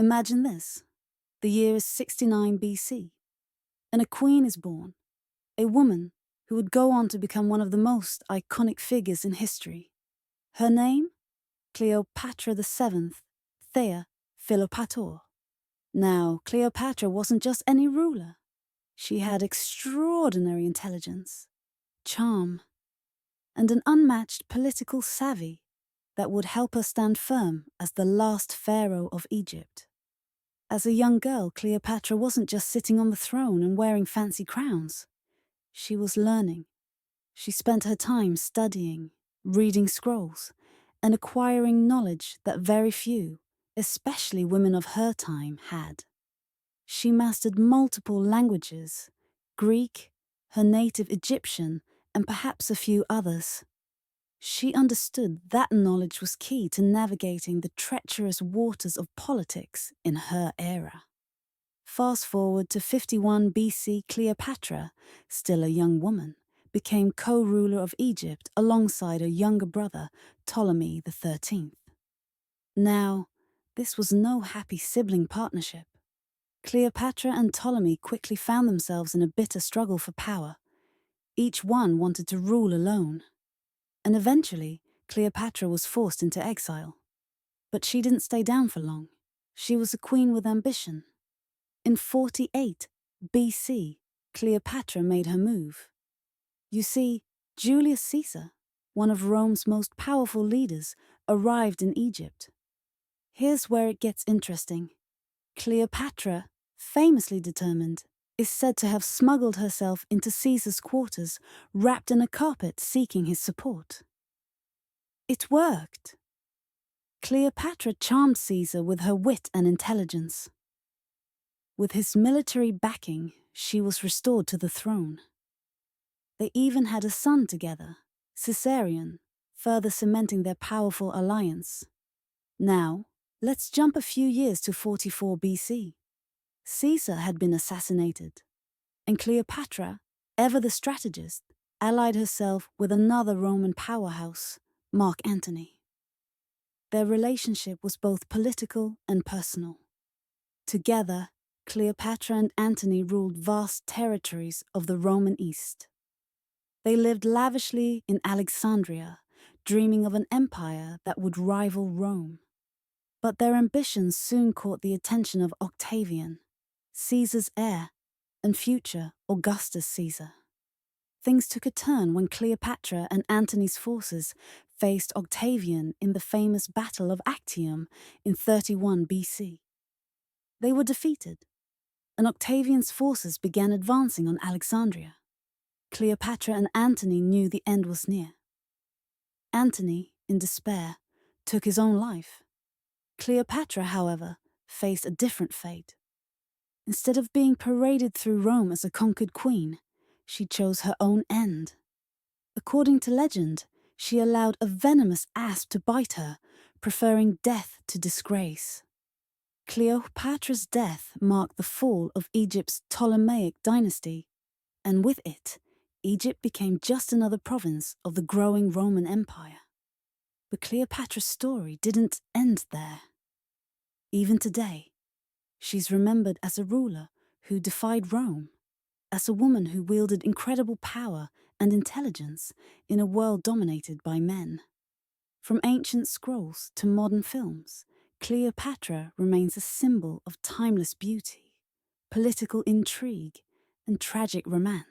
Imagine this. The year is 69 BC, and a queen is born, a woman who would go on to become one of the most iconic figures in history. Her name? Cleopatra VII, Thea Philopator. Now, Cleopatra wasn't just any ruler. She had extraordinary intelligence, charm, and an unmatched political savvy that would help her stand firm as the last pharaoh of Egypt. As a young girl, Cleopatra wasn't just sitting on the throne and wearing fancy crowns. She was learning. She spent her time studying, reading scrolls, and acquiring knowledge that very few, especially women of her time, had. She mastered multiple languages: Greek, her native Egyptian, and perhaps a few others. She understood that knowledge was key to navigating the treacherous waters of politics in her era. Fast forward to 51 BC, Cleopatra, still a young woman, became co-ruler of Egypt alongside her younger brother, Ptolemy XIII. Now, this was no happy sibling partnership. Cleopatra and Ptolemy quickly found themselves in a bitter struggle for power. Each one wanted to rule alone. And eventually, Cleopatra was forced into exile. But she didn't stay down for long. She was a queen with ambition. In 48 BC, Cleopatra made her move. You see, Julius Caesar, one of Rome's most powerful leaders, arrived in Egypt. Here's where it gets interesting. Cleopatra, famously determined, is said to have smuggled herself into Caesar's quarters, wrapped in a carpet seeking his support. It worked. Cleopatra charmed Caesar with her wit and intelligence. With his military backing, she was restored to the throne. They even had a son together, Caesarion, further cementing their powerful alliance. Now, let's jump a few years to 44 BC. Caesar had been assassinated, and Cleopatra, ever the strategist, allied herself with another Roman powerhouse, Mark Antony. Their relationship was both political and personal. Together, Cleopatra and Antony ruled vast territories of the Roman East. They lived lavishly in Alexandria, dreaming of an empire that would rival Rome. But their ambitions soon caught the attention of Octavian, Caesar's heir, and future Augustus Caesar. Things took a turn when Cleopatra and Antony's forces faced Octavian in the famous Battle of Actium in 31 BC. They were defeated, and Octavian's forces began advancing on Alexandria. Cleopatra and Antony knew the end was near. Antony, in despair, took his own life. Cleopatra, however, faced a different fate. Instead of being paraded through Rome as a conquered queen, she chose her own end. According to legend, she allowed a venomous asp to bite her, preferring death to disgrace. Cleopatra's death marked the fall of Egypt's Ptolemaic dynasty, and with it, Egypt became just another province of the growing Roman Empire. But Cleopatra's story didn't end there. Even today, she's remembered as a ruler who defied Rome, as a woman who wielded incredible power and intelligence in a world dominated by men. From ancient scrolls to modern films, Cleopatra remains a symbol of timeless beauty, political intrigue, and tragic romance.